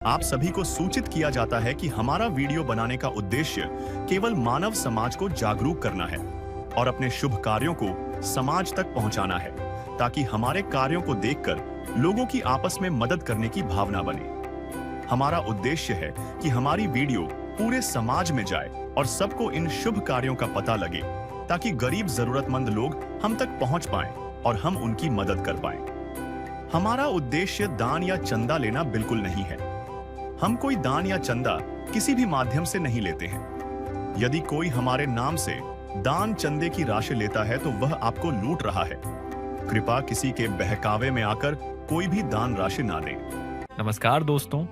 आप सभी को सूचित किया जाता है कि हमारा वीडियो बनाने का उद्देश्य केवल मानव समाज को जागरूक करना है और अपने शुभ कार्यों को समाज तक पहुंचाना है, ताकि हमारे कार्यों को देखकर लोगों की आपस में मदद करने की भावना बने। हमारा उद्देश्य है कि हमारी वीडियो पूरे समाज में जाए और सबको इन शुभ कार्यों का पता लगे, ताकि गरीब जरूरतमंद लोग हम तक पहुंच पाएं और हम उनकी मदद कर पाएं। हमारा उद्देश्य दान या चंदा लेना बिल्कुल नहीं है। हम कोई दान या चंदा किसी भी माध्यम से नहीं लेते हैं। यदि कोई हमारे नाम से दान चंदे की राशि लेता है तो वह आपको लूट रहा है। कृपया किसी के बहकावे में आकर कोई भी दान राशि ना दें। नमस्कार दोस्तों,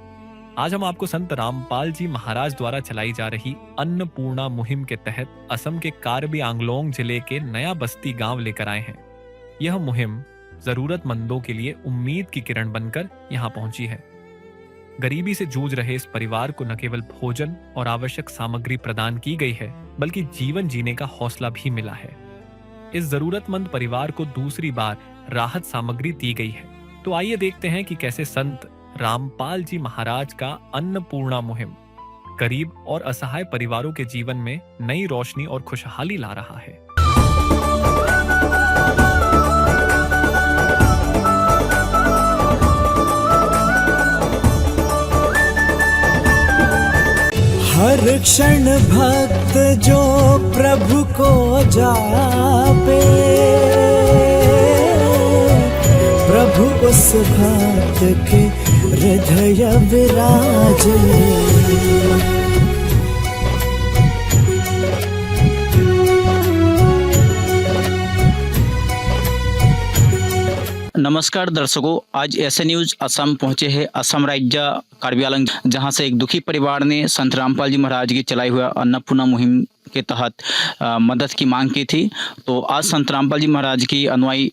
आज हम आपको संत रामपाल जी महाराज द्वारा चलाई जा रही अन्नपूर्णा मुहिम के तहत असम के कार्बी आंगलोंग जिले के नया बस्ती गांव लेकर आए हैं। यह मुहिम जरूरतमंदों के लिए उम्मीद की किरण बनकर यहां पहुंची है। गरीबी से जूझ रहे इस परिवार को न केवल भोजन और आवश्यक सामग्री प्रदान की गई है, बल्कि जीवन जीने का हौसला भी मिला है। इस जरूरतमंद परिवार को दूसरी बार राहत सामग्री दी गई है। तो आइए देखते हैं कि कैसे संत रामपाल जी महाराज का अन्नपूर्णा मुहिम गरीब और असहाय परिवारों के जीवन में नई रोशनी और खुशहाली ला रहा है। हर क्षण भक्त जो प्रभु को जापे, प्रभु उस भक्त के हृदय विराजे। नमस्कार दर्शकों, आज ऐसे न्यूज असम पहुंचे हैं। असम राज्य कार्बी आंगलोंग, जहां से एक दुखी परिवार ने संत रामपाल जी महाराज की चलाई हुआ अन्नपूर्णा मुहिम के तहत मदद की मांग की थी। तो आज संत रामपाल जी महाराज की अनुयायी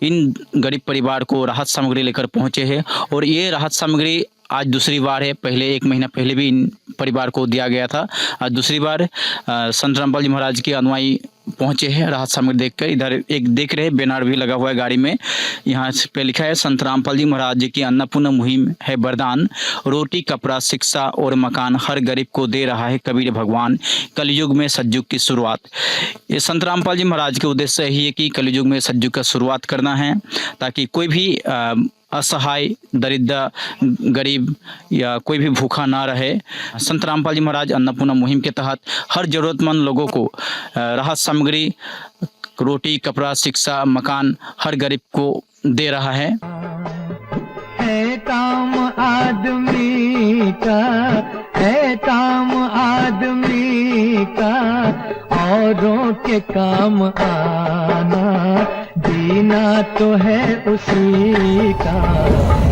इन गरीब परिवार को राहत सामग्री लेकर पहुंचे हैं और ये राहत सामग्री आज दूसरी बार है। पहले 1 महीना पहले भी इन परिवार को दिया गया था। आज दूसरी बार संत रामपाल जी महाराज के अनुयायी पहुंचे हैं राहत सामग्री देखकर। इधर एक देख रहे बैनर भी लगा हुआ है गाड़ी में, यहाँ पे लिखा है संत रामपाल जी महाराज जी की अन्नपूर्णा मुहिम है वरदान, रोटी कपड़ा शिक्षा और मकान हर गरीब को दे रहा है कबीर भगवान, कलयुग में सतयुग की शुरुआत। ये संत रामपाल जी महाराज के उद्देश्य यही है कि कलयुग में सतयुग का शुरुआत करना है, ताकि कोई भी असहाय दरिद्र गरीब या कोई भी भूखा ना रहे। संत रामपाल जी महाराज अन्नपूर्णा मुहिम के तहत हर जरूरतमंद लोगों को राहत सामग्री, रोटी कपड़ा शिक्षा मकान हर गरीब को दे रहा है काम आदमी का, है काम आदमी का, औरों के काम आना, जीना तो है उसी का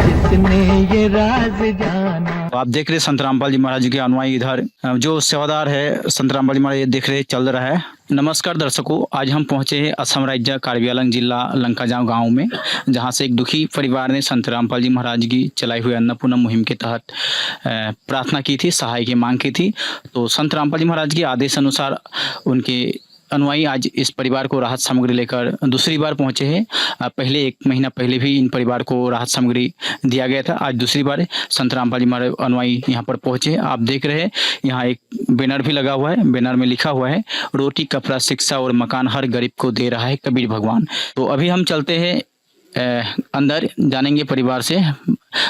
जिसने ये राज जाना। तो आप देख रहे संत रामपाल जी महाराज के अनुयायी इधर जो सेवादार है संत रामपाल जी महाराज, ये देख रहे चल रहा है। नमस्कार दर्शकों, आज हम पहुंचे हैं असम राज्य कार्बी आंगलोंग जिला लंकाजाव गांव में, जहां से एक दुखी परिवार ने संत रामपाल जी महाराज की चलाई हुई अन्नपूर्णा मुहिम के तहत प्रार्थना की थी, सहाय की मांग की थी। तो संत रामपाल जी महाराज के आदेश अनुसार उनके अनुयायी आज इस परिवार को राहत सामग्री लेकर दूसरी बार पहुंचे हैं। पहले 1 महीना पहले भी इन परिवार को राहत सामग्री दिया गया था। आज दूसरी बार संत रामपाल जी महाराज अनुयायी यहाँ पर पहुंचे हैं। आप देख रहे हैं यहाँ एक बैनर भी लगा हुआ है, बैनर में लिखा हुआ है रोटी कपड़ा शिक्षा और मकान हर गरीब को दे रहा है कबीर भगवान। तो अभी हम चलते हैं अंदर, जानेंगे परिवार से।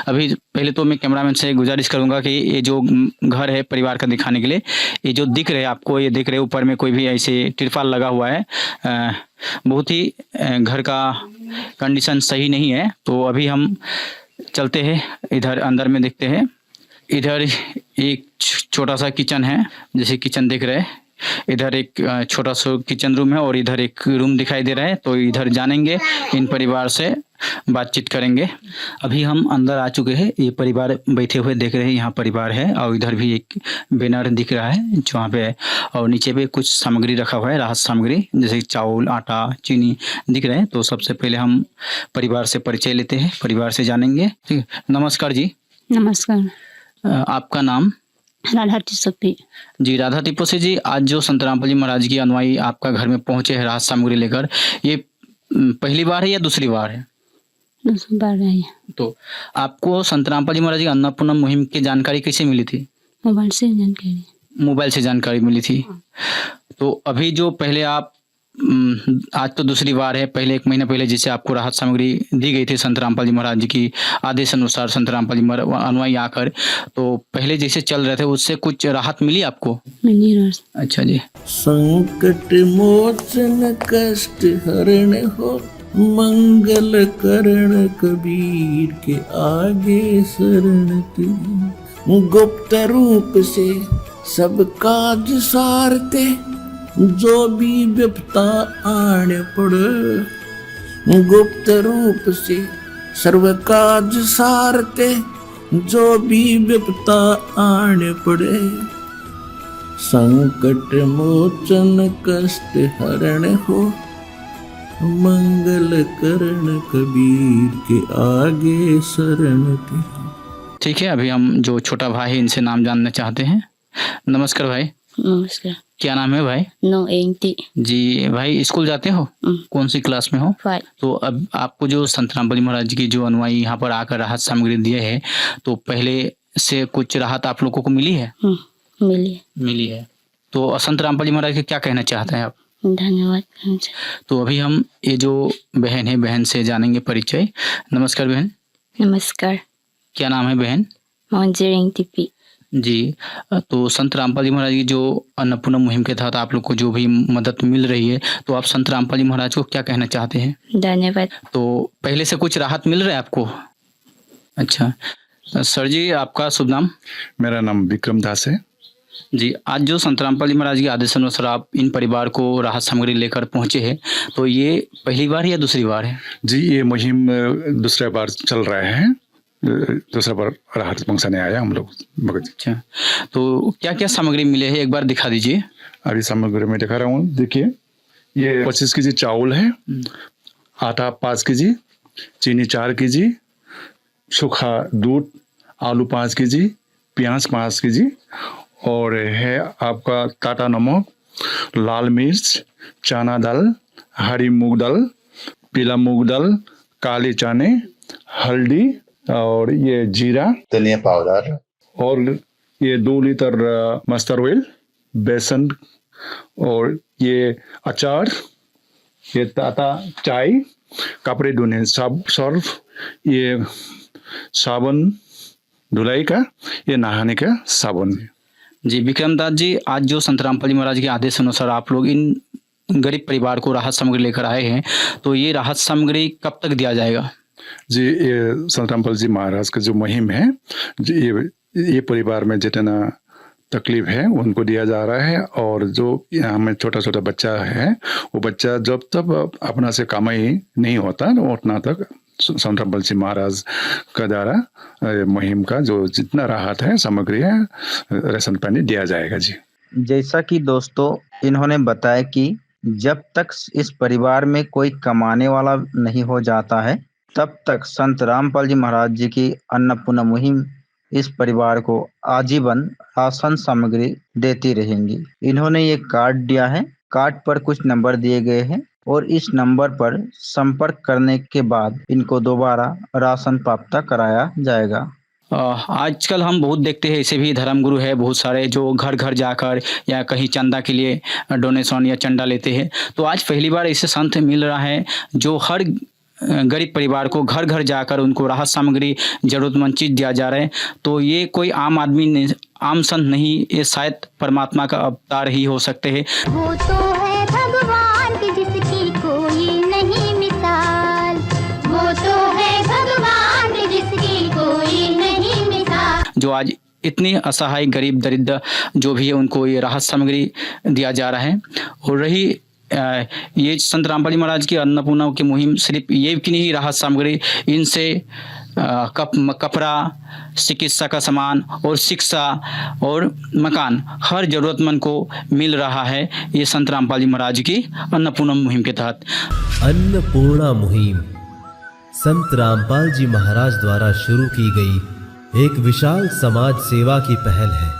अभी पहले तो मैं कैमरामैन से गुजारिश करूंगा कि ये जो घर है परिवार का दिखाने के लिए, ये जो दिख रहे हैं आपको, ये दिख रहे ऊपर में कोई भी ऐसे तिरपाल लगा हुआ है। बहुत ही घर का कंडीशन सही नहीं है। तो अभी हम चलते हैं इधर अंदर में, देखते हैं। इधर एक छोटा सा किचन है, जैसे किचन देख रहे हैं। इधर एक छोटा सा किचन रूम है और इधर एक रूम दिखाई दे रहा है। तो इधर जानेंगे, इन परिवार से बातचीत करेंगे। अभी हम अंदर आ चुके हैं। ये परिवार बैठे हुए देख रहे हैं, यहाँ परिवार है और इधर भी एक बैनर दिख रहा है जहाँ पे, और नीचे पे कुछ सामग्री रखा हुआ है, राहत सामग्री जैसे चावल आटा चीनी दिख रहे हैं। तो सबसे पहले हम परिवार से परिचय लेते हैं, परिवार से जानेंगे। ठीक है, नमस्कार जी। नमस्कार। आपका नाम? राधा टिप्पी जी। राधा टिप्पी जी, आज जो संत रामपाल जी महाराज की अनुयायी आपका घर में पहुंचे हैं राहत सामग्री लेकर, ये पहली बार है या दूसरी बार है? 10 बार आई। तो आपको संत रामपाल जी महाराज की अन्नपूर्णा मुहिम की जानकारी कैसे मिली थी? मोबाइल से जानकारी। मोबाइल से जानकारी मिली थी। तो अभी जो पहले आप आज तो दूसरी बार है, पहले 1 महीना पहले जैसे आपको राहत सामग्री दी गई थी संत रामपाल जी महाराज जी की आदेश अनुसार, संत रामपाल जी महाराज अनुयायी आकर, तो पहले जैसे चल रहे थे उससे कुछ राहत मिली आपको? मिली रोज। अच्छा जी। संकट मोचन कष्ट हरण हो, मंगल करण कबीर के आगे शरण तेरी। गुप्त रूप से सब काज सारते, जो भी विपता आन पड़े। गुप्त रूप से सर्व काज सारते, जो भी विपता आन पड़े। संकट मोचन कष्ट हरण हो, मंगल करण कबीर के आगे शरण तेरी। ठीक है, अभी हम जो छोटा भाई है इनसे नाम जानना चाहते हैं। नमस्कार भाई। नमस्कार। क्या नाम है भाई? No anti. जी भाई, स्कूल जाते हो? कौन सी क्लास में हो? 5। तो अब आपको जो संत रामपाल जी महाराज की जो अनुयायी यहाँ पर आकर राहत सामग्री दिए है, तो पहले से कुछ राहत आप लोगों को मिली है? मिली है। तो संत रामपाल जी महाराज के क्या कहना चाहते हैं आप? धन्यवाद। तो अभी हम ये जो बहन है, बहन से जानेंगे परिचय। नमस्कार बहन। नमस्कार। क्या नाम है बहन? मोंजेरिंग टीपी जी। तो संत रामपाल जी महाराज की जो अन्नपूर्णा मुहिम के तहत आप लोग को जो भी मदद मिल रही है, तो आप संत रामपाल जी महाराज को क्या कहना चाहते हैं? धन्यवाद। तो पहले से कुछ राहत मिल रहा है आपको? अच्छा सर जी, आपका शुभ नाम? मेरा नाम विक्रम दास है जी। आज जो संत रामपाल जी महाराज के आदेश अनुसार आप इन परिवार को राहत सामग्री लेकर पहुंचे हैं, तो ये पहली बार या दूसरी बार है? जी। ये मुहिम दूसरा बार चल रहा है, दूसरा बार राहत पहुंचाने आया हम लोग। अच्छा, तो क्या क्या सामग्री मिले है एक बार दिखा दीजिए। अभी सामग्री में दिखा रहा हूँ, देखिए ये 25 केजी चावल है, आटा 5 केजी, चीनी 4 केजी, सूखा दूध, आलू 5 केजी, प्याज 5 केजी, और है आपका काटा नमक, लाल मिर्च, चना दाल, हरी मूंग दाल, पीला मूंग दाल, काले चने, हल्दी, और ये जीरा, धनिया पाउडर, और ये 2 लीटर मस्टर्ड ऑयल, बेसन, और ये अचार, ये ताता चाय, कपड़े धोने सर्फ, ये साबुन धुलाई का, ये नहाने का साबुन। जी विक्रम दास जी, आज जो संत रामपाल जी महाराज के आदेश अनुसार आप लोग इन गरीब परिवार को राहत सामग्री लेकर आए हैं, तो ये राहत सामग्री कब तक दिया जाएगा? जी, ये संत रामपाल जी महाराज का जो मुहिम है, ये परिवार में जितना तकलीफ है उनको दिया जा रहा है। और जो यहाँ में छोटा छोटा बच्चा है, वो बच्चा जब तक अपना से कमाई नहीं होता उतना तक संत रामपाल जी महाराज का द्वारा मुहिम का जो जितना राहत है, सामग्री है, राशन पानी दिया जाएगा। जी, जैसा कि दोस्तों इन्होंने बताया कि जब तक इस परिवार में कोई कमाने वाला नहीं हो जाता है, तब तक संत रामपाल जी महाराज जी की अन्नपूर्णा मुहिम इस परिवार को आजीवन राशन सामग्री देती रहेंगी। इन्होंने ये कार्ड दिया है, कार्ड पर कुछ नंबर दिए गए हैं और इस नंबर पर संपर्क करने के बाद इनको दोबारा राशन प्राप्त कराया जाएगा। आजकल हम बहुत देखते हैं, ऐसे भी धर्मगुरु है बहुत सारे जो घर घर जाकर या कहीं चंदा के लिए डोनेशन या चंदा लेते हैं। तो आज पहली बार ऐसे संत मिल रहा है जो हर गरीब परिवार को घर घर जाकर उनको राहत सामग्री, जरूरतमंद चीज दिया जा रहा है। तो ये कोई आम आदमी नहीं, आम संत नहीं, ये शायद परमात्मा का अवतार ही हो सकते हैं। वो तो है भगवान की जिसकी कोई नहीं मिसाल, वो तो है भगवान की जिसकी कोई नहीं मिसाल, जो आज इतने असहाय गरीब दरिद्र जो भी है उनको ये राहत सामग्री दिया जा रहा है। और रही ये संत रामपाल जी महाराज की अन्नपूर्णा की मुहिम, सिर्फ ये की नहीं राहत सामग्री, इनसे कपड़ा, चिकित्सा का सामान और शिक्षा और मकान हर जरूरतमंद को मिल रहा है ये संत रामपाल जी महाराज की अन्नपूर्णा मुहिम के तहत। अन्नपूर्णा मुहिम संत रामपाल जी महाराज द्वारा शुरू की गई एक विशाल समाज सेवा की पहल है।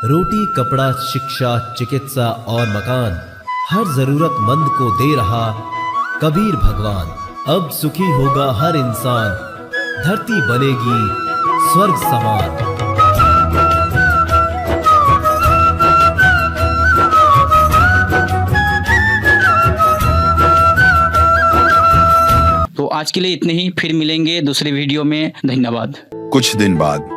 रोटी, कपड़ा, शिक्षा, चिकित्सा और मकान हर जरूरतमंद को दे रहा कबीर भगवान अब सुखी होगा हर इंसान, धरती बनेगी स्वर्ग समान। तो आज के लिए इतने ही, फिर मिलेंगे दूसरे वीडियो में। धन्यवाद। कुछ दिन बाद।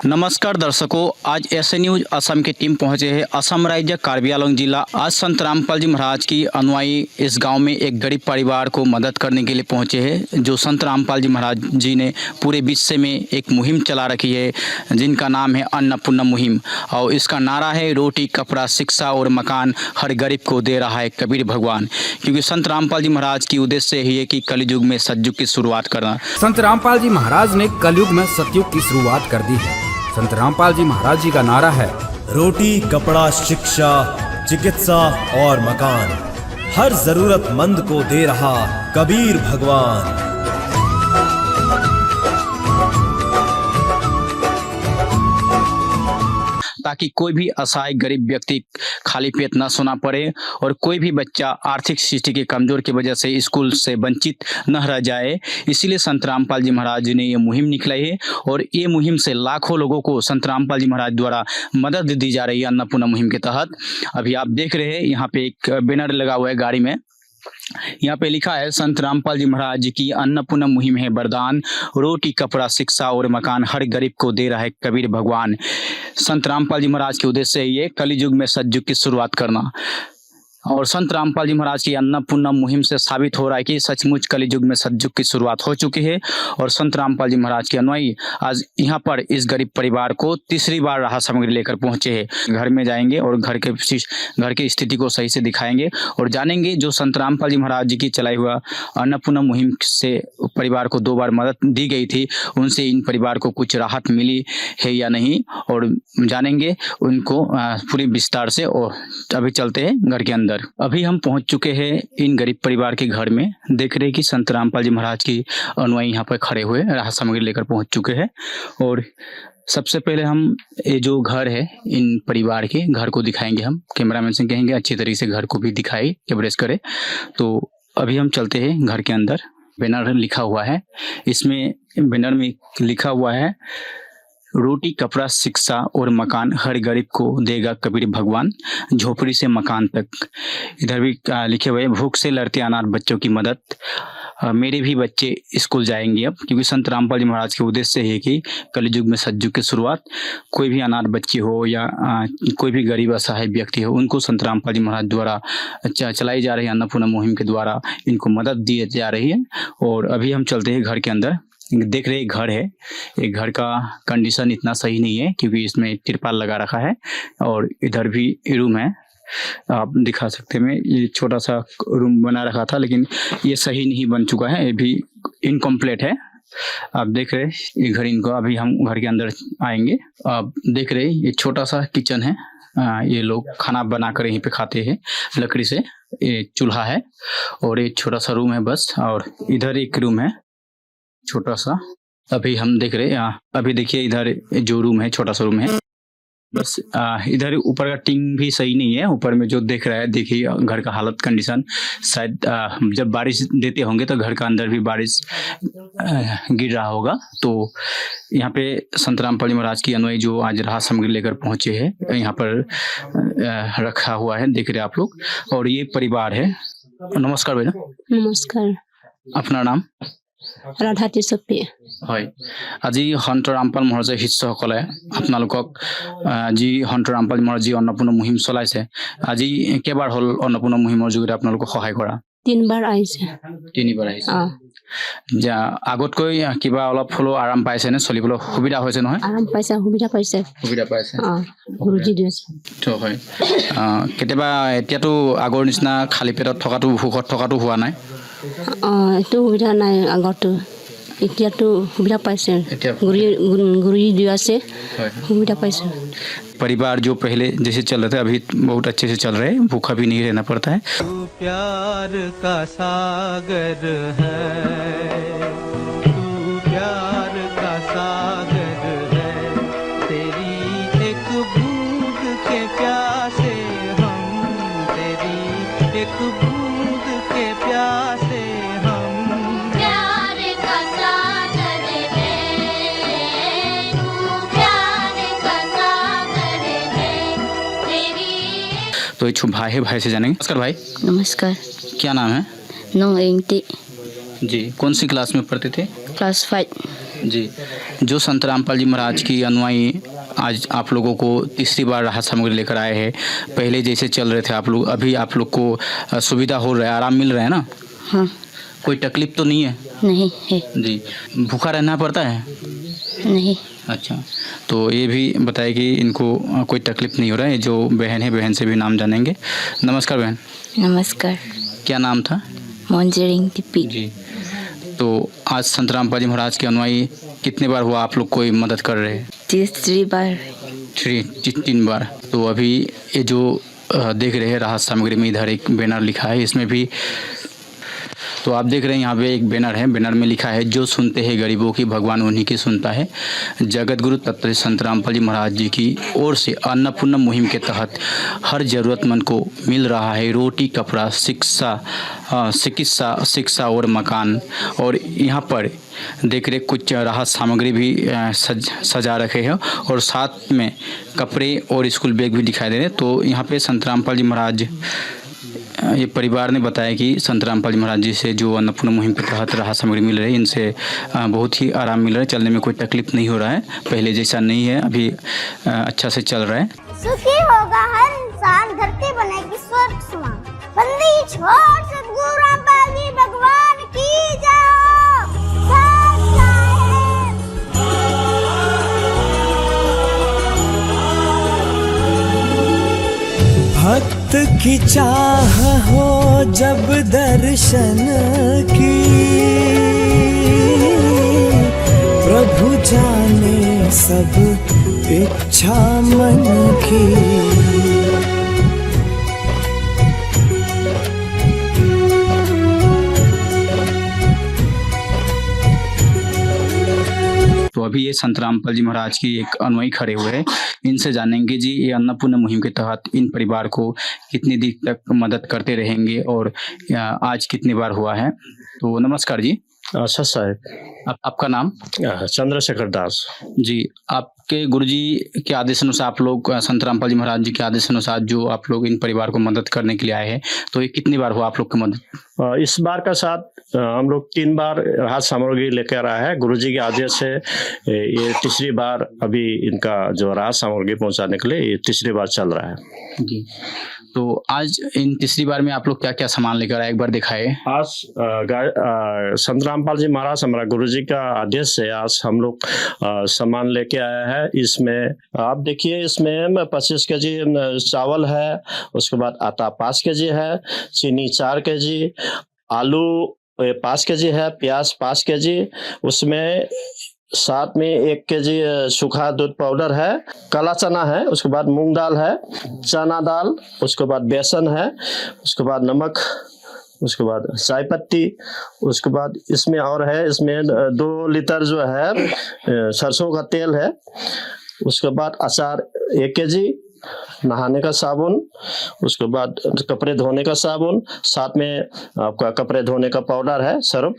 नमस्कार दर्शकों, आज एस न्यूज असम की टीम पहुंचे हैं असम राज्य कार्बी आंगलॉन्ग जिला। आज संत रामपाल जी महाराज की अनुयायी इस गांव में एक गरीब परिवार को मदद करने के लिए पहुंचे हैं। जो संत रामपाल जी महाराज जी ने पूरे विश्व में एक मुहिम चला रखी है, जिनका नाम है अन्नपूर्णा मुहिम, और इसका नारा है रोटी कपड़ा शिक्षा और मकान हर गरीब को दे रहा है कबीर भगवान। क्योंकि संत रामपाल जी महाराज की उद्देश्य ही है कि कलयुग में सतयुग की शुरुआत करना। संत रामपाल जी महाराज ने कलयुग में सतयुग की शुरुआत कर दी है। संत रामपाल जी महाराज जी का नारा है रोटी कपड़ा शिक्षा चिकित्सा और मकान हर जरूरतमंद को दे रहा कबीर भगवान। ताकि कोई भी असहाय गरीब व्यक्ति खाली पेट न सोना पड़े और कोई भी बच्चा आर्थिक स्थिति के कमजोर की वजह से स्कूल से वंचित न रह जाए। इसीलिए संत रामपाल जी महाराज जी ने ये मुहिम निकलाई है और ये मुहिम से लाखों लोगों को संत रामपाल जी महाराज द्वारा मदद दी जा रही है अन्नपूर्णा मुहिम के तहत। अभी आप देख रहे हैं यहाँ पे एक बैनर लगा हुआ है गाड़ी में, यहाँ पे लिखा है संत रामपाल जी महाराज जी की अन्नपूर्णा मुहिम है वरदान, रोटी कपड़ा शिक्षा और मकान हर गरीब को दे रहा है कबीर भगवान। संत रामपाल जी महाराज के उद्देश्य ये कलयुग में सतयुग की शुरुआत करना। और संत रामपाल जी महाराज की अन्नपूर्णा मुहिम से साबित हो रहा है कि सचमुच कलयुग में सतयुग की शुरुआत हो चुकी है। और संत रामपाल जी महाराज के अनुयायी आज यहाँ पर इस गरीब परिवार को तीसरी बार राहत सामग्री लेकर पहुंचे हैं। घर में जाएंगे और घर की स्थिति को सही से दिखाएंगे और जानेंगे जो संत रामपाल जी महाराज जी की चलाई हुआ अन्नपूर्णा मुहिम से परिवार को 2 बार मदद दी गई थी, उनसे इन परिवार को कुछ राहत मिली है या नहीं, और जानेंगे उनको पूरी विस्तार से। और अभी चलते हैं घर के अंदर। अभी हम पहुंच चुके हैं इन गरीब परिवार के घर में। देख रहे हैं कि संत रामपाल जी महाराज की अनुयायी यहाँ पर खड़े हुए राहत सामग्री लेकर पहुंच चुके हैं। और सबसे पहले हम ये जो घर है इन परिवार के घर को दिखाएंगे। हम कैमरामैन से कहेंगे अच्छी तरीके से घर को भी दिखाए, कवरेज करे। तो अभी हम चलते हैं घर के अंदर। बैनर लिखा हुआ है, इसमें बैनर में लिखा हुआ है रोटी कपड़ा शिक्षा और मकान हर गरीब को देगा कबीर भगवान, झोपड़ी से मकान तक। इधर भी लिखे हुए भूख से लड़ते अनाथ बच्चों की मदद, मेरे भी बच्चे स्कूल जाएंगे अब। क्योंकि संत रामपाल जी महाराज के उद्देश्य है कि कलयुग में सतयुग की शुरुआत, कोई भी अनाथ बच्चे हो या कोई भी गरीब असहाय व्यक्ति हो, उनको संत रामपाल जी महाराज द्वारा चलाई जा रही है अन्नपूर्णा मुहिम के द्वारा इनको मदद दी जा रही है। और अभी हम चलते हैं घर के अंदर। देख रहे घर है, एक घर का कंडीशन इतना सही नहीं है क्योंकि इसमें तिरपाल लगा रखा है। और इधर भी रूम है, आप दिखा सकते हैं। ये छोटा सा रूम बना रखा था लेकिन ये सही नहीं बन चुका है, ये भी इनकम्प्लीट है। आप देख रहे हैं ये घर इनको। अभी हम घर के अंदर आएंगे। आप देख रहे हैं ये छोटा सा किचन है, ये लोग खाना बनाकर यहीं पे खाते हैं लकड़ी से। ये चूल्हा है और ये छोटा सा रूम है बस। और इधर एक रूम है छोटा सा। अभी हम देख रहे हैं, अभी देखिए इधर जो रूम है छोटा सा रूम है बस। इधर ऊपर का टिंग भी सही नहीं है, ऊपर में जो देख रहा है देखिए घर का हालत कंडीशन। शायद जब बारिश देते होंगे तो घर का अंदर भी बारिश गिर रहा होगा। तो यहाँ पे संत रामपाल जी महाराज की अनुयायी जो आज राहत सामग्री लेकर पहुंचे हैं यहाँ पर रखा हुआ है, देख रहे हैं आप लोग। और ये परिवार है। नमस्कार भैया। नमस्कार। अपना नाम? राधा तिसपी। হয় আজি সন্ত ৰামপাল মহাৰাজৰ শিষ্যসকলে আপোনালোকক যি সন্ত ৰামপাল মহাৰাজ যি অন্নপূৰ্ণা মুহিম চলাইছে, আজি কেইবাৰ হ'ল অন্নপূৰ্ণা মুহিমৰ যোগেদি আপোনালোকক সহায় কৰা? 3 বাৰ আহিছে। 3 বাৰ আহিছে। যা আগতকৈ কিবা অলপ হলো আৰাম পাইছে নে? চলিবলৈ সুবিধা হৈছে নহয়? আৰাম পাইছে, সুবিধা পাইছে। সুবিধা পাইছে। গুৰুজি দিছে। তো হয় কেতিয়াবা এতিয়াতো আগৰ নিচিনা খালী পেটত থকাটো ভোকত থকাটো হোৱা নাই? এইটো সুবিধা নাই আগতো, এতিয়াতো সুবিধা পাইছে। गुरुजी दिया से सुविधा पाइसे। परिवार जो पहले जैसे चल रहे थे अभी बहुत अच्छे से चल रहे हैं, भूखा भी नहीं रहना पड़ता है। तू प्यार का सागर है, तू प्यार का सागर है, तेरी एक बूंद के प्यासे हम, तेरी एक बूंद तो ये भाई है, भाई से जानेंगे। नमस्कार भाई। नमस्कार। क्या नाम है? No anti. जी, कौन सी क्लास में पढ़ते थे? क्लास 5। जी, जो संत रामपाल जी महाराज की अनुयायी आज आप लोगों को तीसरी बार राहत सामग्री लेकर आए हैं। पहले जैसे चल रहे थे आप लोग, अभी आप लोग को सुविधा हो रहा है, आराम मिल रहा है ना? हाँ। कोई तकलीफ तो नहीं है? नहीं है। जी, भूखा रहना पड़ता है? नहीं। अच्छा, तो ये भी बताए कि इनको कोई तकलीफ नहीं हो रहा है। जो बहन है, बहन से भी नाम जानेंगे। नमस्कार बहन। नमस्कार। क्या नाम था? मोंजरिंग टिप्पी। जी, तो आज संत रामपाल जी महाराज के अनुयायी कितने बार हुआ आप लोग कोई मदद कर रहे हैं? तीसरी बार। 3 बार। तो अभी ये जो देख रहे हैं राहत सामग्री में इधर एक बैनर लिखा है, इसमें भी तो आप देख रहे हैं यहाँ पे एक बैनर है, बैनर में लिखा है जो सुनते हैं गरीबों की भगवान उन्हीं की सुनता है। जगत गुरु तत्व संत रामपाल जी महाराज जी की ओर से अन्नपूर्णा मुहिम के तहत हर जरूरतमंद को मिल रहा है रोटी, कपड़ा, शिक्षा और मकान। और यहाँ पर देख रहे कुछ राहत सामग्री भी सजा रखे हैं और साथ में कपड़े और स्कूल बैग भी दिखाई दे रहे हैं। तो यहाँ पे संत रामपाल जी महाराज, ये परिवार ने बताया कि संत रामपाल जी महाराज जी से जो अन्नपूर्णा मुहिम के तहत राहत सामग्री मिल रही है, इनसे बहुत ही आराम मिल रहा है, चलने में कोई तकलीफ नहीं हो रहा है, पहले जैसा नहीं है, अभी अच्छा से चल रहा है। सुखी होगा हर इंसान, धरती बनेगी स्वर्ग समान। बंदी छोड़ सतगुरु रामपाल जी भगवान की जाओ। भक्त की चाह हो जब दर्शन की, प्रभु जाने सब इच्छा मन की। तो अभी ये संत रामपाल जी महाराज की एक अनुयायी खड़े हुए हैं, इनसे जानेंगे जी ये अन्नपूर्णा मुहिम के तहत इन परिवार को कितनी दिन तक मदद करते रहेंगे और आज कितनी बार हुआ है। तो नमस्कार जी। अच्छा साहब। आपका नाम? चंद्रशेखर दास जी। आपके गुरुजी के आदेश अनुसार आप लोग संत रामपाल जी महाराज जी के आदेश अनुसार जो आप लोग इन परिवार को मदद करने के लिए आए हैं, तो ये कितनी बार हुआ आप लोग की मदद? इस बार का साथ हम लोग 3 बार राहत सामग्री लेकर आए हैं। गुरुजी के आदेश से ये तीसरी बार अभी इनका जो राहत सामग्री पहुंचाने के लिए ये तीसरी बार चल रहा है जी। तो आज इन तीसरी बार में आप लोग क्या क्या सामान लेकर आए, एक बार दिखाए। आज संत रामपाल जी महाराज हमारा गुरुजी का आदेश से आज हम लोग सामान लेके आया है। इसमें आप देखिए, इसमें 25 केजी चावल है, उसके बाद आटा 5 केजी है, चीनी 4 केजी, आलू 5 केजी है, प्याज 5 केजी, उसमें साथ में 1 केजी सूखा दूध पाउडर है, काला चना है, उसके बाद मूंग दाल है, चना दाल, उसके बाद बेसन है, उसके बाद नमक, उसके बाद चाय पत्ती, उसके बाद इसमें और है, इसमें 2 लीटर जो है सरसों का तेल है, उसके बाद अचार 1 केजी, नहाने का साबुन, उसके बाद कपड़े धोने का साबुन, साथ में आपका कपड़े धोने का पाउडर है, सर्फ,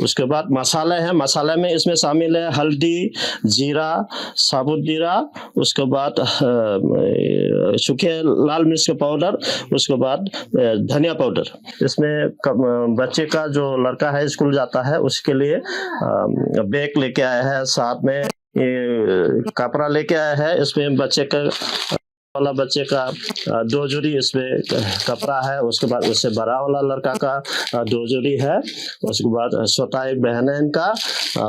उसके बाद मसाले हैं। मसाले में इसमें शामिल है हल्दी, जीरा, साबुत जीरा, उसके बाद सूखे लाल मिर्च का पाउडर, उसके बाद धनिया पाउडर। इसमें बच्चे का जो लड़का है स्कूल जाता है उसके लिए बैग लेके आया है, साथ में ये कपड़ा लेके आया है। इसमें बच्चे का 2 जोड़ी इसमें कपड़ा है, उसके बाद उससे बड़ा वाला लड़का का 2 जोड़ी है, उसके बाद छोटा एक बहन है इनका,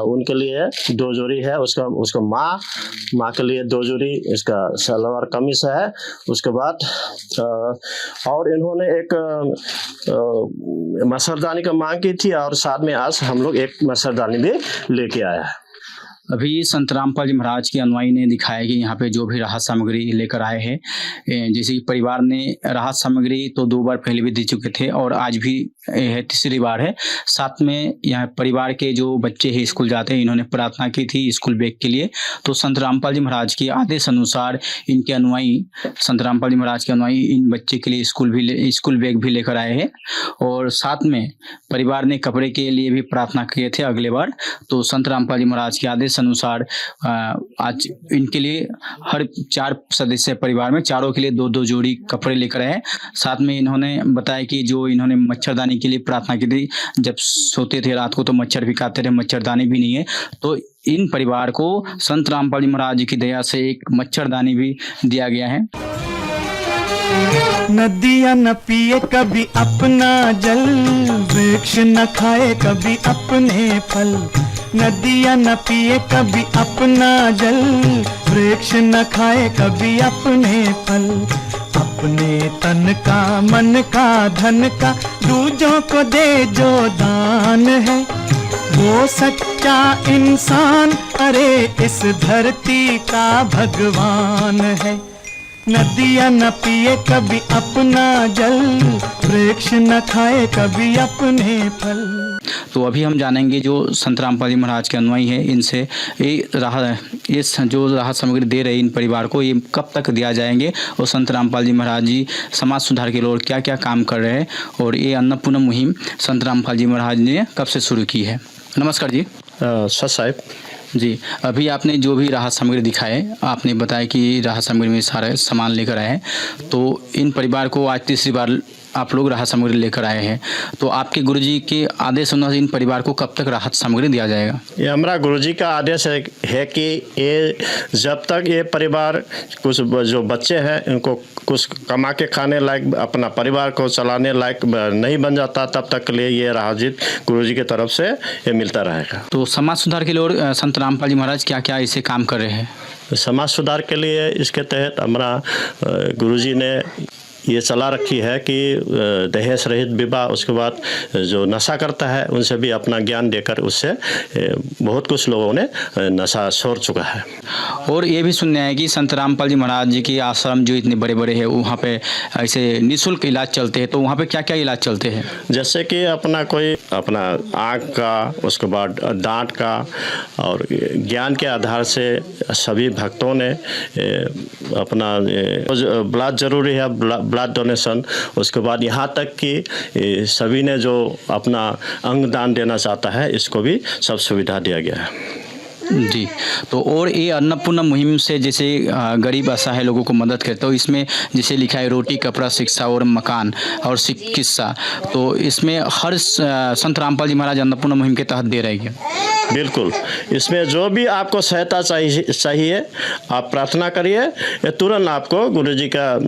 उनके लिए 2 जोड़ी है, उसका माँ के लिए 2 जोड़ी इसका सलवार कमीज है। उसके बाद और इन्होंने एक मच्छरदानी का मांग की थी और साथ में आज हम लोग एक मच्छरदानी भी लेके आया है। अभी संत रामपाल जी महाराज के अनुयायी ने दिखाया कि यहाँ पे जो भी राहत सामग्री लेकर आए हैं, जैसे कि परिवार ने राहत सामग्री तो 2 बार पहले भी दे चुके थे और आज भी है, तीसरी बार है। साथ में यहाँ परिवार के जो बच्चे हैं स्कूल जाते हैं, इन्होंने प्रार्थना की थी स्कूल बैग के लिए, तो संत रामपाल जी महाराज के आदेश अनुसार इनके अनुयायी, संत रामपाल जी महाराज के अनुयायी इन बच्चे के लिए स्कूल बैग भी लेकर आए हैं। और साथ में परिवार ने कपड़े के लिए भी प्रार्थना किए थे अगले बार, तो संत रामपाल जी महाराज के आदेश आदेश अनुसार आज इनके लिए हर 4 सदस्य परिवार में चारों के लिए 2-2 जोड़ी कपड़े लेकर आए। साथ में इन्होंने बताया कि जो इन्होंने मच्छरदानी के लिए प्रार्थना की थी, जब सोते थे रात को तो मच्छर भी काटते थे, मच्छरदानी भी नहीं है, तो इन परिवार को संत रामपाल जी महाराज जी की दया से एक मच्छरदानी भी दिया गया है। नदियाँ न पिए कभी अपना जल, वृक्ष न खाए कभी अपने फल। नदियाँ न पिए कभी अपना जल, वृक्ष न खाए कभी अपने फल। अपने तन का मन का धन का दूजों को दे जो दान है, वो सच्चा इंसान अरे इस धरती का भगवान है। नदियाँ न पिए कभी अपना जल, वृक्ष न खाए कभी अपने फल। तो अभी हम जानेंगे जो संत रामपाल जी महाराज के अनुयायी हैं, इनसे ये जो राहत सामग्री दे रहे इन परिवार को, ये कब तक दिया जाएंगे और संत रामपाल जी महाराज जी समाज सुधार के लिए क्या क्या काम कर रहे हैं, और ये अन्नपूर्णा मुहिम संत रामपाल जी महाराज ने कब से शुरू की है। नमस्कार जी। सर साहब जी, अभी आपने जो भी राहत सामग्री दिखाए, आपने बताया कि राहत सामग्री में सारे सामान लेकर आए हैं, तो इन परिवार को आज तीसरी बार आप लोग राहत सामग्री लेकर आए हैं, तो आपके गुरुजी के आदेश अनुसार इन परिवार को कब तक राहत सामग्री दिया जाएगा? ये हमारा गुरुजी का आदेश है कि ये जब तक ये परिवार कुछ जो बच्चे हैं इनको कुछ कमा के खाने लायक, अपना परिवार को चलाने लायक नहीं बन जाता, तब तक के लिए ये राहत गुरुजी की तरफ से ये मिलता रहेगा। तो समाज सुधार के लिए संत रामपाल जी महाराज क्या क्या इसे काम कर रहे हैं? समाज सुधार के लिए इसके तहत हमारा गुरुजी ने ये चला रखी है कि दहेज रहित विवाह, उसके बाद जो नशा करता है उनसे भी अपना ज्ञान देकर उससे बहुत कुछ लोगों ने नशा छोड़ चुका है। और ये भी सुनने आया कि संत रामपाल जी महाराज जी के आश्रम जो इतने बड़े बड़े हैं, वहाँ पे ऐसे निःशुल्क इलाज चलते हैं, तो वहाँ पे क्या क्या इलाज चलते हैं? जैसे कि अपना आँख का, उसके बाद दांत का, और ज्ञान के आधार से सभी भक्तों ने अपना ब्लड जरूरी है, ब्लड डोनेशन, उसके बाद यहाँ तक कि सभी ने जो अपना अंग दान देना चाहता है इसको भी सब सुविधा दिया गया है। जी, तो और ये अन्नपूर्णा मुहिम से जैसे गरीब असहाय लोगों को मदद करते, तो इसमें जैसे लिखा है रोटी, कपड़ा, शिक्षा और मकान और चिकित्सा, तो इसमें हर संत रामपाल जी महाराज अन्नपूर्णा मुहिम के तहत दे रहे हैं। बिल्कुल, इसमें जो भी आपको सहायता चाहिए आप प्रार्थना करिए, तुरंत आपको गुरुजी का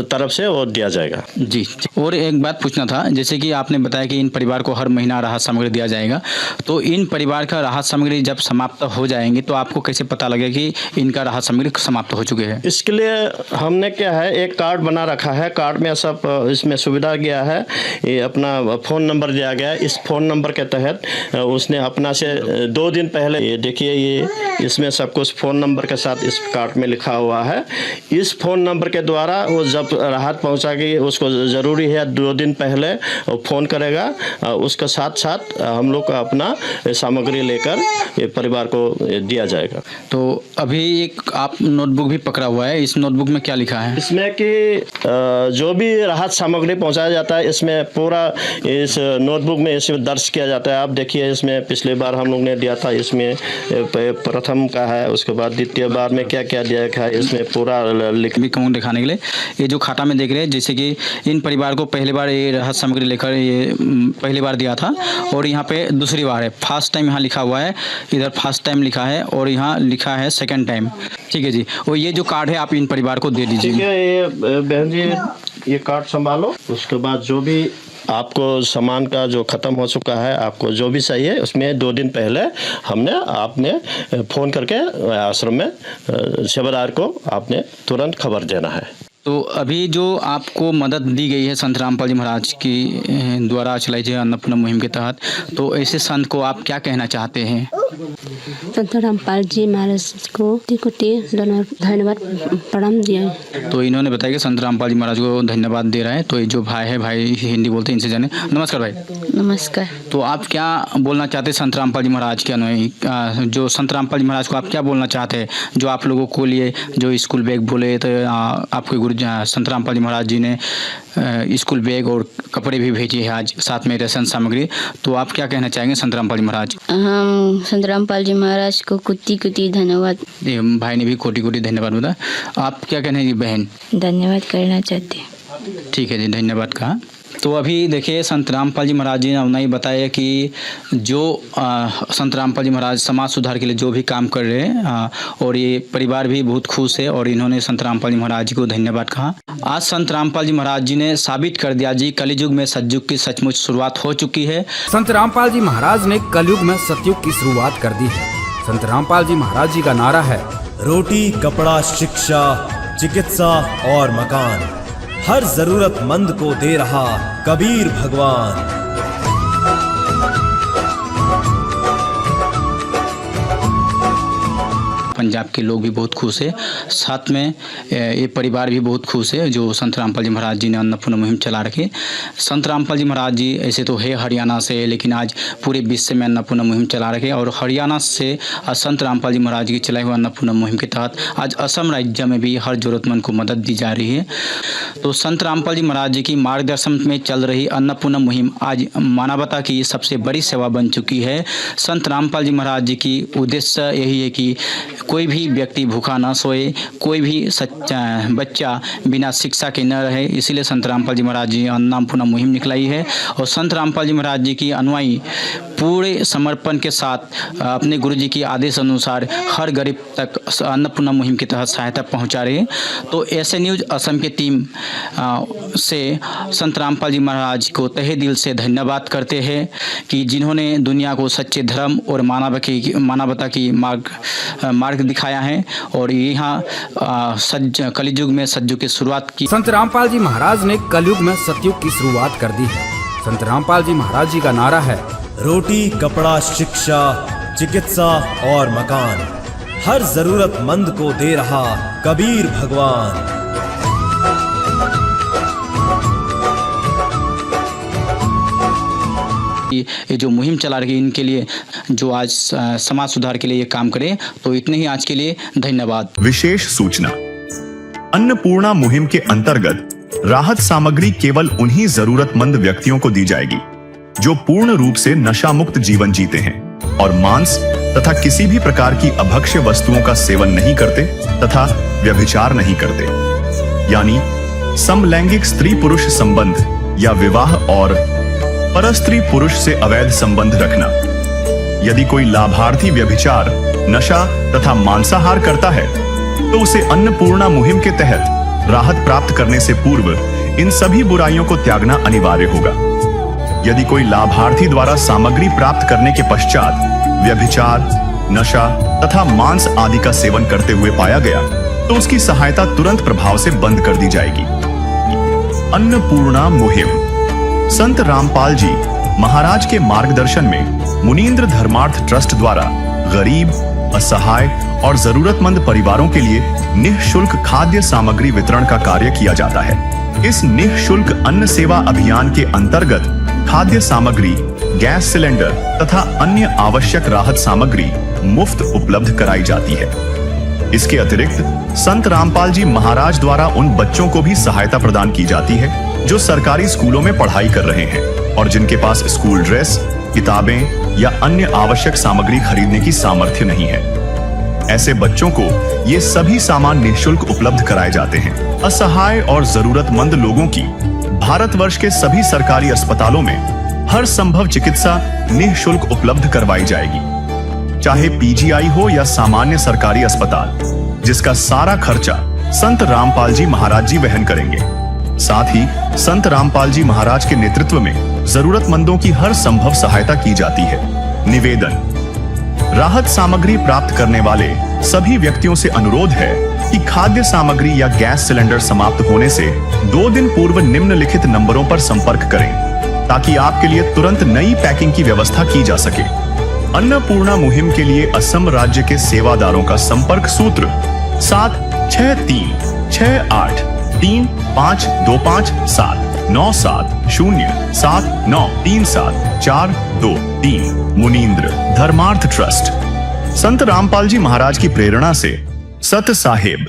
तरफ से वो दिया जाएगा। जी, और एक बात पूछना था, जैसे कि आपने बताया कि इन परिवार को हर महीना राहत सामग्री दिया जाएगा, तो इन परिवार का राहत सामग्री जब समाप्त हो जाएंगे तो आपको कैसे पता लगेगा कि इनका राहत सामग्री समाप्त हो चुके हैं? इसके लिए हमने क्या है, एक कार्ड बना रखा है, कार्ड में सब इसमें सुविधा गया है, ये अपना फ़ोन नंबर दिया गया है। इस फ़ोन नंबर के तहत उसने अपना से 2 दिन पहले, ये देखिए ये इसमें सब कुछ फ़ोन नंबर के साथ इस कार्ड में लिखा हुआ है। इस फ़ोन नंबर के द्वारा वो जब राहत पहुंचाएगी, उसको ज़रूरी है 2 दिन पहले वो फ़ोन करेगा, उसके साथ साथ हम लोग का अपना सामग्री लेकर ये परिवार को दिया जाएगा। तो अभी एक आप नोटबुक भी पकड़ा हुआ है, इस नोटबुक में क्या लिखा है? इसमें कि जो भी राहत सामग्री पहुंचाया जाता है, इसमें पूरा इस नोटबुक में इसमें दर्ज किया जाता है। आप देखिए, इसमें पिछली बार हम लोग ने दिया था, इसमें प्रथम का है, उसके बाद द्वितीय बार में क्या क्या दिया है, इसमें पूरा लिख भी कहूँ दिखाने के लिए। ये जो खाता में देख रहे हैं, जैसे कि इन परिवार को पहली बार ये राहत सामग्री लेकर ये पहली बार दिया था, और यहाँ पे दूसरी बार है। फर्स्ट टाइम यहाँ लिखा हुआ है, इधर फर्स्ट टाइम लिखा है, और यहाँ लिखा है सेकंड टाइम। ठीक है जी, और ये जो कार्ड है आप इन परिवार को दे दीजिए। ठीक है, ये बहन जी ये कार्ड संभालो। उसके बाद जो भी आपको सामान का जो ख़त्म हो चुका है, आपको जो भी चाहिए, उसमें 2 दिन पहले आपने फ़ोन करके आश्रम में सेवादार को आपने तुरंत खबर देना है। तो अभी जो आपको मदद दी गई है संत रामपाल जी महाराज की द्वारा चलाई गई अन्नपूर्णा मुहिम के तहत, तो ऐसे संत को आप क्या कहना चाहते हैं? संत रामपाल जी महाराज को कोटि धन्यवाद प्रणाम दिया। तो इन्होंने बताया कि संत रामपाल जी महाराज को धन्यवाद दे रहा है। तो ये जो भाई है, भाई हिंदी बोलते हैं, इनसे जाने। नमस्कार भाई। नमस्कार। तो आप क्या बोलना चाहते हैं संत रामपाल जी महाराज के अनुयायी, जो संत रामपाल जी महाराज को आप क्या बोलना चाहते हैं, जो आप लोगों को लिए जो स्कूल बैग बोले, तो आपके गुरु संत रामपाल जी महाराज जी ने स्कूल बैग और कपड़े भी भेजे हैं आज, साथ में राशन सामग्री। तो आप क्या कहना चाहेंगे संत रामपाल जी महाराज? हम संत रामपाल जी महाराज को कुत्ती कुत्ती धन्यवाद। ये भाई ने भी कोटि कोटि धन्यवाद बोला। आप क्या कहना है बहन? धन्यवाद करना चाहते हैं। ठीक है जी, धन्यवाद कहा। तो अभी देखिए संत रामपाल जी महाराज जी ने अपना ही बताया कि जो संत रामपाल जी महाराज समाज सुधार के लिए जो भी काम कर रहे हैं और ये परिवार भी बहुत खुश है और इन्होंने संत रामपाल जी महाराज जी को धन्यवाद कहा। आज संत रामपाल जी महाराज जी ने साबित कर दिया जी कलयुग में सतयुग की सचमुच शुरुआत हो चुकी है। संत रामपाल जी महाराज ने कलयुग में सतयुग की शुरुआत कर दी है। संत रामपाल जी महाराज जी का नारा है, रोटी, कपड़ा, शिक्षा, चिकित्सा और मकान, हर जरूरतमंद को दे रहा कबीर भगवान। पंजाब के लोग भी बहुत खुश है, साथ में ये परिवार भी बहुत खुश है जो संत रामपाल जी महाराज जी ने अन्नपूर्णा मुहिम चला रखी। संत रामपाल जी महाराज जी ऐसे तो है हरियाणा से, लेकिन आज पूरे विश्व में अन्नपूर्णा मुहिम चला रखे और हरियाणा से संत रामपाल जी महाराज की चलाई हुई अन्नपूर्णा मुहिम के तहत आज असम राज्य में भी हर जरूरतमंद को मदद दी जा रही है। तो संत रामपाल जी महाराज जी की मार्गदर्शन में चल रही अन्नपूर्णा मुहिम आज मानवता की सबसे बड़ी सेवा बन चुकी है। संत रामपाल जी महाराज जी की उद्देश्य यही है कि कोई भी व्यक्ति भूखा न सोए, कोई भी बच्चा बिना शिक्षा के न रहे, इसीलिए संत रामपाल जी महाराज जी अन्नपूर्णा मुहिम निकलाई है। और संत रामपाल जी महाराज जी की अनुयायी पूरे समर्पण के साथ अपने गुरु जी की आदेश अनुसार हर गरीब तक अन्नपूर्णा मुहिम के तहत सहायता पहुंचा रहे हैं। तो ऐसे न्यूज असम की टीम से संत रामपाल जी महाराज को तहे दिल से धन्यवाद करते हैं कि जिन्होंने दुनिया को सच्चे धर्म और मानवता की मार्ग दिखाया है और यहाँ कलयुग में सतयुग की शुरुआत की। संत रामपाल जी महाराज ने कलयुग में सतयुग की शुरुआत कर दी है। संत रामपाल जी महाराज जी का नारा है, रोटी, कपड़ा, शिक्षा, चिकित्सा और मकान, हर जरूरतमंद को दे रहा कबीर भगवान। ये जो मुहिम चला रही है इनके लिए, जो आज समाज सुधार के लिए ये काम करे। तो इतने ही आज के लिए, धन्यवाद। विशेष सूचना, अन्नपूर्णा मुहिम के अंतर्गत राहत सामग्री केवल उन्हीं जरूरतमंद व्यक्तियों को दी जाएगी जो पूर्ण रूप से नशा मुक्त जीवन जीते हैं और मांस तथा किसी भी प्रकार की अभक्ष्य वस्तुओं का सेवन नहीं करते तथा व्यभिचार नहीं करते, यानी समलैंगिक स्त्री पुरुष संबंध या विवाह और परस्त्री पुरुष से अवैध संबंध रखना। यदि कोई लाभार्थी व्यभिचार, नशा तथा मांसाहार करता है तो उसे अन्नपूर्णा मुहिम के तहत राहत प्राप्त करने से पूर्व इन सभी बुराइयों को त्यागना अनिवार्य होगा। यदि कोई लाभार्थी द्वारा सामग्री प्राप्त करने के पश्चात व्यभिचार, नशा तथा मांस आदि का सेवन करते हुए पाया गया तो उसकी सहायता तुरंत प्रभाव से बंद कर दी जाएगी। अन्नपूर्णा मुहिम संत रामपाल जी महाराज के मार्गदर्शन में मुनींद्र धर्मार्थ ट्रस्ट द्वारा गरीब, असहाय और जरूरतमंद परिवारों के लिए निःशुल्क खाद्य सामग्री वितरण का कार्य किया जाता है। इस निःशुल्क अन्न सेवा अभियान के अंतर्गत खाद्य सामग्री, गैस सिलेंडर तथा अन्य आवश्यक राहत सामग्री मुफ्त उपलब्ध कराई जाती है। इसके अतिरिक्त संत रामपाल जी महाराज द्वारा उन बच्चों को भी सहायता प्रदान की जाती है जो सरकारी स्कूलों में पढ़ाई कर रहे हैं और जिनके पास स्कूल ड्रेस, किताबें या अन्य आवश्यक सामग्री खरीदने की सामर्थ्य नहीं है। ऐसे बच्चों को ये सभी सामान निःशुल्क उपलब्ध कराए जाते हैं। असहाय और जरूरतमंद लोगों की भारतवर्ष के सभी सरकारी अस्पतालों में हर संभव चिकित्सा निःशुल्क उपलब्ध करवाई जाएगी, चाहे पीजीआई हो या सामान्य सरकारी अस्पताल, जिसका सारा खर्चा संत रामपाल जी महाराज जी वहन करेंगे। साथ ही संत रामपाल जी महाराज के नेतृत्व में जरूरतमंदों की हर संभव सहायता की जाती है। निवेदन, राहत सामग्री प्राप्त करने वाले सभी व्यक्तियों से अनुरोध है कि खाद्य सामग्री या गैस सिलेंडर समाप्त होने से 2 दिन पूर्व निम्नलिखित नंबरों पर संपर्क करें ताकि आपके लिए तुरंत नई पैकिंग की व्यवस्था की जा सके। अन्नपूर्णा मुहिम के लिए असम राज्य के सेवादारों का संपर्क सूत्र 7632535797903737393742 मुनींद्र धर्मार्थ ट्रस्ट। संत रामपाल जी महाराज की प्रेरणा से सत साहेब